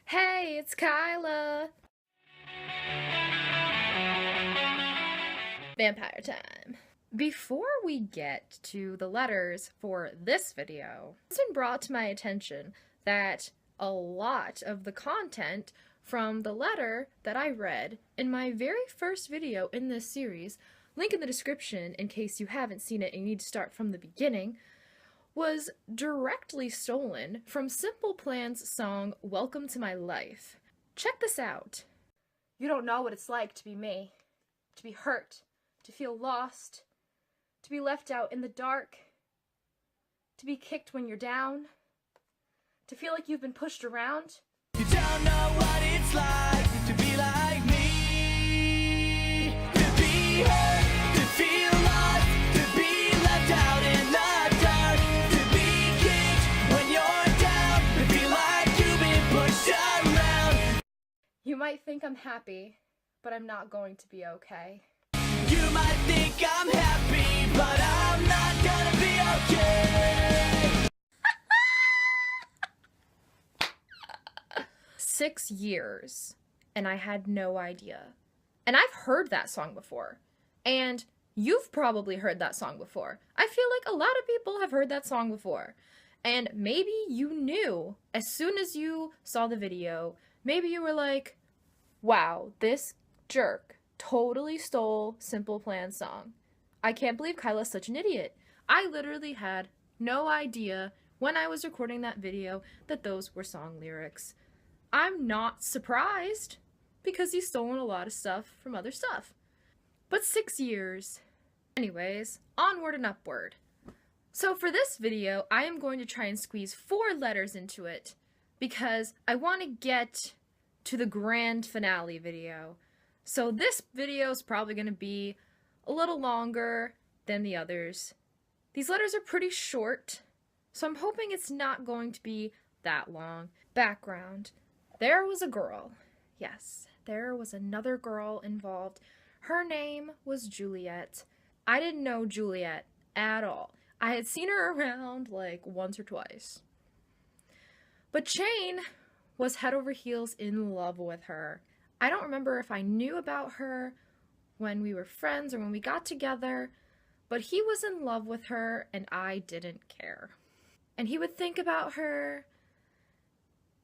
Hey, it's Kyla! Vampire time. Before we get to the letters for this video, it's been brought to my attention that a lot of the content from the letter that I read in my very first video in this series, link in the description in case you haven't seen it and you need to start from the beginning, was directly stolen from Simple Plan's song Welcome to My Life. Check this out. You don't know what it's like to be me, to be hurt, to feel lost, to be left out in the dark, to be kicked when you're down, to feel like you've been pushed around. You don't know what it's like to be like me, to be hurt, to feel lost, to be left out in the dark, to be kicked when you're down, to feel like you've been pushed around. You might think I'm happy, but I'm not going to be okay. You might think I'm happy, but I'm not gonna be okay. 6 years, and I had no idea. And I've heard that song before. And you've probably heard that song before. I feel like a lot of people have heard that song before. And maybe you knew as soon as you saw the video, maybe you were like, wow, this jerk totally stole Simple Plan's song. I can't believe Kyla's such an idiot. I literally had no idea when I was recording that video that those were song lyrics. I'm not surprised because he's stolen a lot of stuff from other stuff. But 6 years. Anyways, onward and upward. So for this video, I am going to try and squeeze 4 letters into it because I want to get to the grand finale video. So this video is probably going to be a little longer than the others. These letters are pretty short, so I'm hoping it's not going to be that long. Background. There was a girl. Yes, there was another girl involved. Her name was Juliet. I didn't know Juliet at all. I had seen her around like once or twice. But Shane was head over heels in love with her. I don't remember if I knew about her when we were friends or when we got together, but he was in love with her and I didn't care. And he would think about her,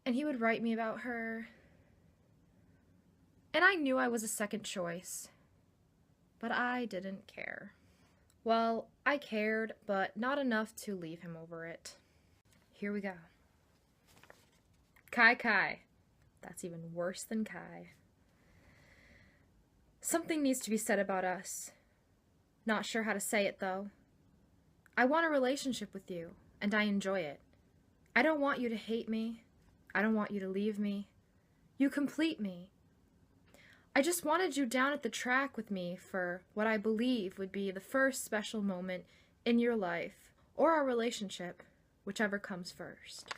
and he would write me about her, and I knew I was a second choice, but I didn't care. Well, I cared, but not enough to leave him over it. Here we go. Kai. That's even worse than Kai. Something needs to be said about us. Not sure how to say it, though. I want a relationship with you, and I enjoy it. I don't want you to hate me. I don't want you to leave me. You complete me. I just wanted you down at the track with me for what I believe would be the first special moment in your life, or our relationship, whichever comes first.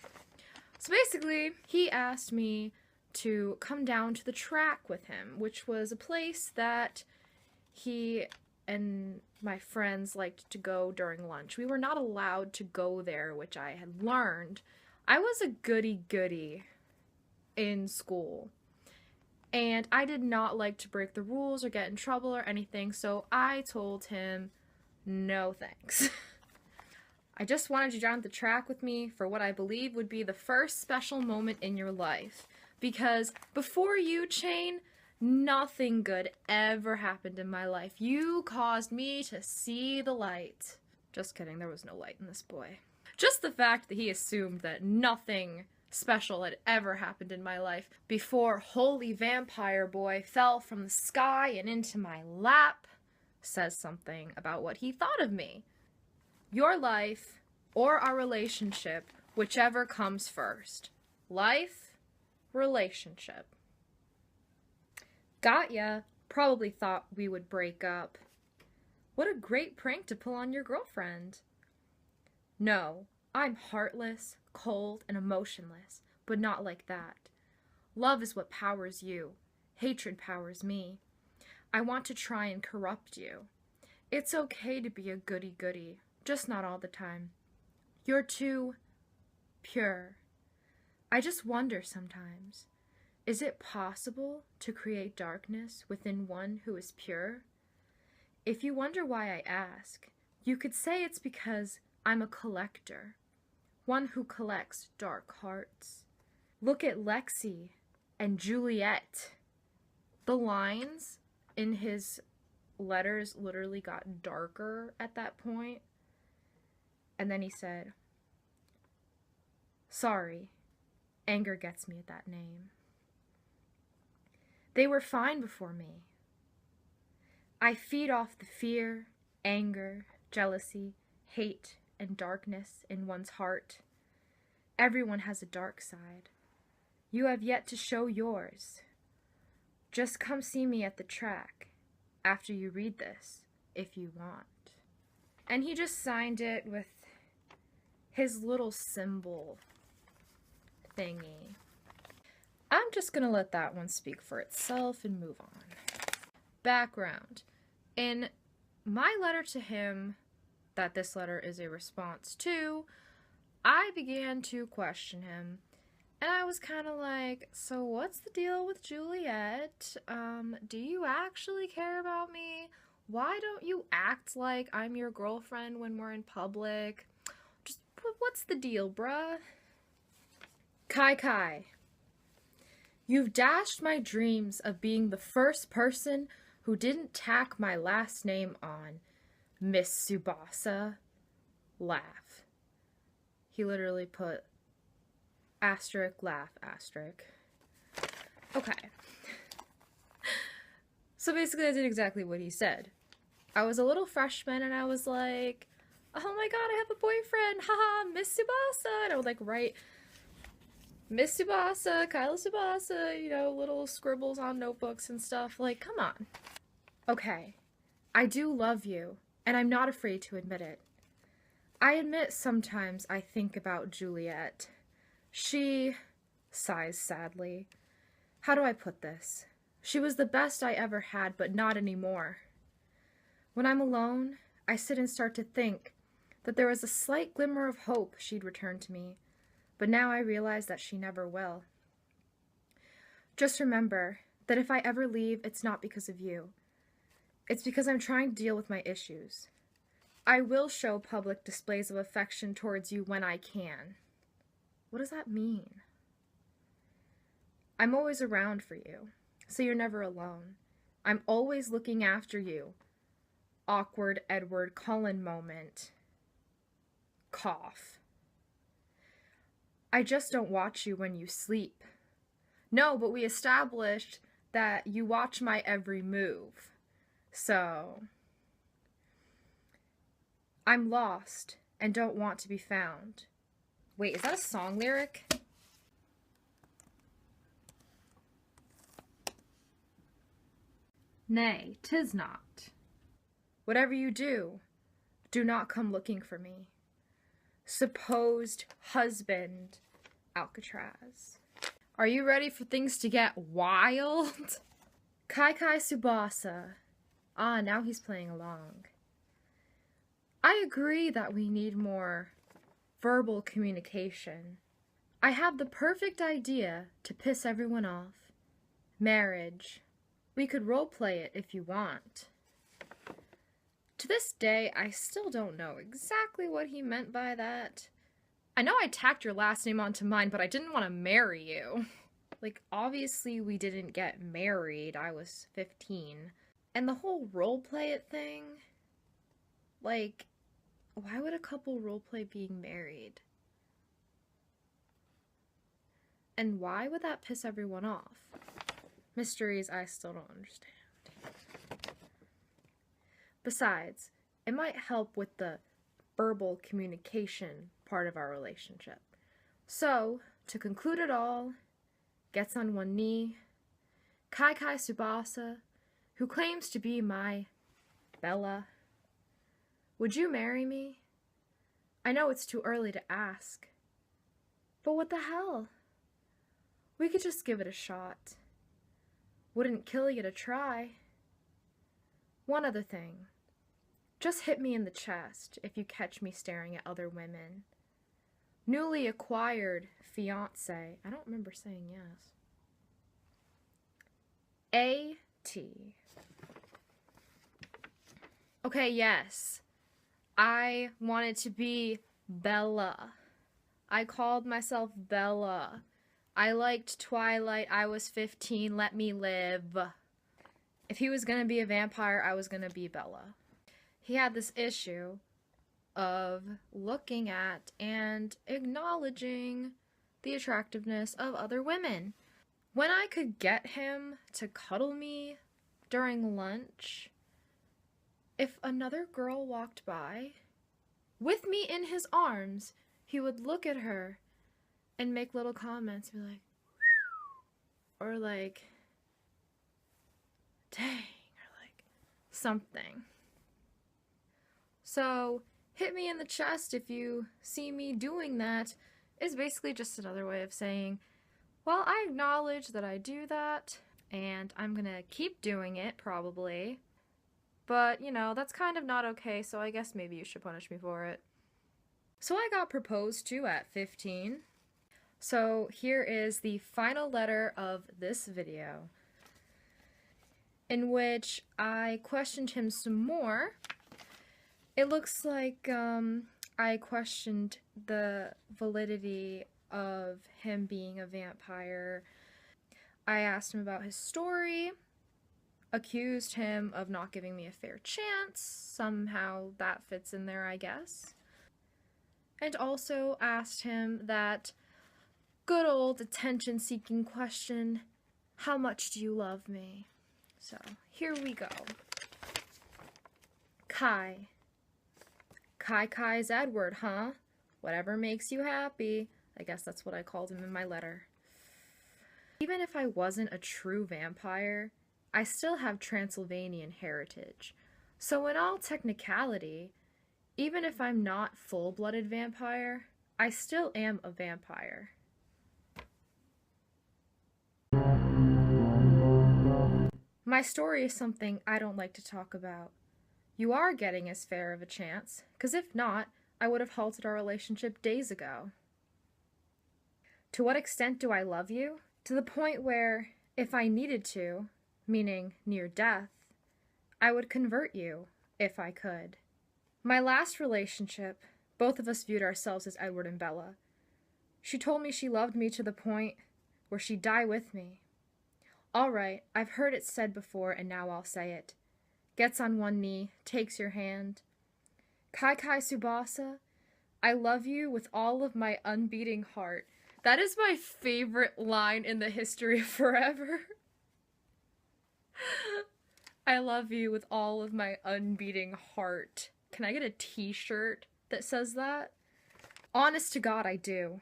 So basically, he asked me to come down to the track with him, which was a place that he and my friends liked to go during lunch. We were not allowed to go there, which I had learned. I was a goody-goody in school, and I did not like to break the rules or get in trouble or anything, so I told him, no thanks. I just wanted you down at the track with me for what I believe would be the first special moment in your life. Because before you, Shane, nothing good ever happened in my life. You caused me to see the light. Just kidding, there was no light in this boy. Just the fact that he assumed that nothing special had ever happened in my life before holy vampire boy fell from the sky and into my lap says something about what he thought of me. Your life or our relationship, whichever comes first. Life, relationship. Got ya. Probably thought we would break up. What a great prank to pull on your girlfriend. No, I'm heartless, cold, and emotionless, but not like that. Love is what powers you. Hatred powers me. I want to try and corrupt you. It's okay to be a goody-goody, just not all the time. You're too pure. I just wonder sometimes, is it possible to create darkness within one who is pure? If you wonder why I ask, you could say it's because I'm a collector, one who collects dark hearts. Look at Lexi and Juliet. The lines in his letters literally got darker at that point. And then he said, "Sorry, anger gets me at that name. They were fine before me. I feed off the fear, anger, jealousy, hate, and darkness in one's heart. Everyone has a dark side. You have yet to show yours. Just come see me at the track after you read this, if you want." And he just signed it with his little symbol thingy. I'm just gonna let that one speak for itself and move on. Background. In my letter to him, that this letter is a response to, I began to question him. And I was kind of like, so what's the deal with Juliet? Do you actually care about me? Why don't you act like I'm your girlfriend when we're in public? Just, what's the deal, bruh? Kai, you've dashed my dreams of being the first person who didn't tack my last name on. Miss Tsubasa. Laugh. He literally put asterisk, laugh, asterisk. Okay. So basically I did exactly what he said. I was a little freshman and I was like, oh my god, I have a boyfriend, haha, Miss Tsubasa. And I would like write Miss Tsubasa, Kyla Tsubasa, you know, little scribbles on notebooks and stuff. Like, come on. Okay, I do love you, and I'm not afraid to admit it. I admit sometimes I think about Juliet. She sighs sadly. How do I put this? She was the best I ever had, but not anymore. When I'm alone, I sit and start to think that there was a slight glimmer of hope she'd return to me, but now I realize that she never will. Just remember that if I ever leave, it's not because of you. It's because I'm trying to deal with my issues. I will show public displays of affection towards you when I can. What does that mean? I'm always around for you, so you're never alone. I'm always looking after you. Awkward Edward Cullen moment. Cough. I just don't watch you when you sleep. No, but we established that you watch my every move. So, I'm lost and don't want to be found. Wait, is that a song lyric? Nay, 'tis not. Whatever you do, do not come looking for me. Supposed husband, Alcatraz. Are you ready for things to get wild? Kai Tsubasa. Ah, now he's playing along. I agree that we need more verbal communication. I have the perfect idea to piss everyone off. Marriage. We could roleplay it if you want. To this day, I still don't know exactly what he meant by that. I know I tacked your last name onto mine, but I didn't want to marry you. Like, obviously we didn't get married. I was 15. And the whole roleplay it thing, like, why would a couple roleplay being married? And why would that piss everyone off? Mysteries I still don't understand. Besides, it might help with the verbal communication part of our relationship. So, to conclude it all, gets on one knee, Kai Tsubasa, who claims to be my Bella. Would you marry me? I know it's too early to ask, but what the hell? We could just give it a shot. Wouldn't kill you to try. One other thing. Just hit me in the chest if you catch me staring at other women. newly acquired fiance. I don't remember saying yes. A.T. Okay, yes. I wanted to be Bella. I called myself Bella. I liked Twilight. I was 15. Let me live. If he was gonna be a vampire, I was gonna be Bella. He had this issue of looking at and acknowledging the attractiveness of other women. When I could get him to cuddle me during lunch, if another girl walked by with me in his arms, he would look at her and make little comments, be like, or like, dang, or like, something. So, hit me in the chest if you see me doing that is basically just another way of saying, well, I acknowledge that I do that, and I'm gonna keep doing it, probably. But, you know, that's kind of not okay, so I guess maybe you should punish me for it. So I got proposed to at 15. So here is the final letter of this video, in which I questioned him some more. It looks like I questioned the validity of him being a vampire. I asked him about his story, accused him of not giving me a fair chance. Somehow that fits in there, I guess. And also asked him that good old attention-seeking question, how much do you love me? So, here we go. Kai. Kai's Edward, huh? Whatever makes you happy. I guess that's what I called him in my letter. Even if I wasn't a true vampire, I still have Transylvanian heritage. So in all technicality, even if I'm not full-blooded vampire, I still am a vampire. My story is something I don't like to talk about. You are getting as fair of a chance, because if not, I would have halted our relationship days ago. To what extent do I love you? To the point where, if I needed to, meaning near death, I would convert you, if I could. My last relationship, both of us viewed ourselves as Edward and Bella. She told me she loved me to the point where she'd die with me. All right, I've heard it said before, and now I'll say it. Gets on one knee, takes your hand. Kai Subasa, I love you with all of my unbeating heart. That is my favorite line in the history of forever. I love you with all of my unbeating heart. Can I get a t-shirt that says that? Honest to God, I do.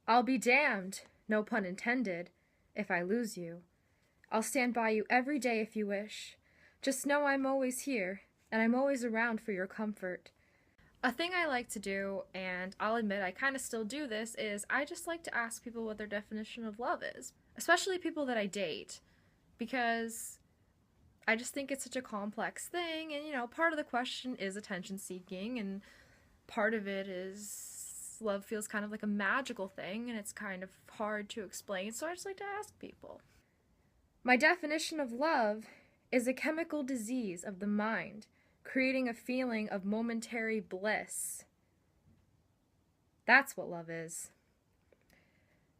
I'll be damned, no pun intended, if I lose you. I'll stand by you every day if you wish. Just know I'm always here, and I'm always around for your comfort. A thing I like to do, and I'll admit I kind of still do this, is I just like to ask people what their definition of love is. Especially people that I date. Because I just think it's such a complex thing, and, you know, part of the question is attention-seeking, and part of it is love feels kind of like a magical thing, and it's kind of hard to explain, so I just like to ask people. My definition of love is a chemical disease of the mind, creating a feeling of momentary bliss. That's what love is.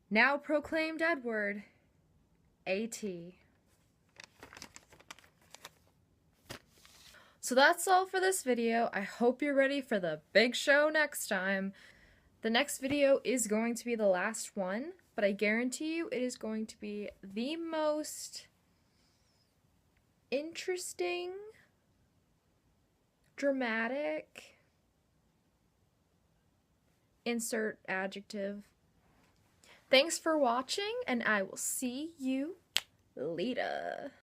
Now proclaimed Edward, A.T. So that's all for this video. I hope you're ready for the big show next time. The next video is going to be the last one, but I guarantee you it is going to be the most interesting, dramatic, insert adjective. Thanks for watching, and I will see you later.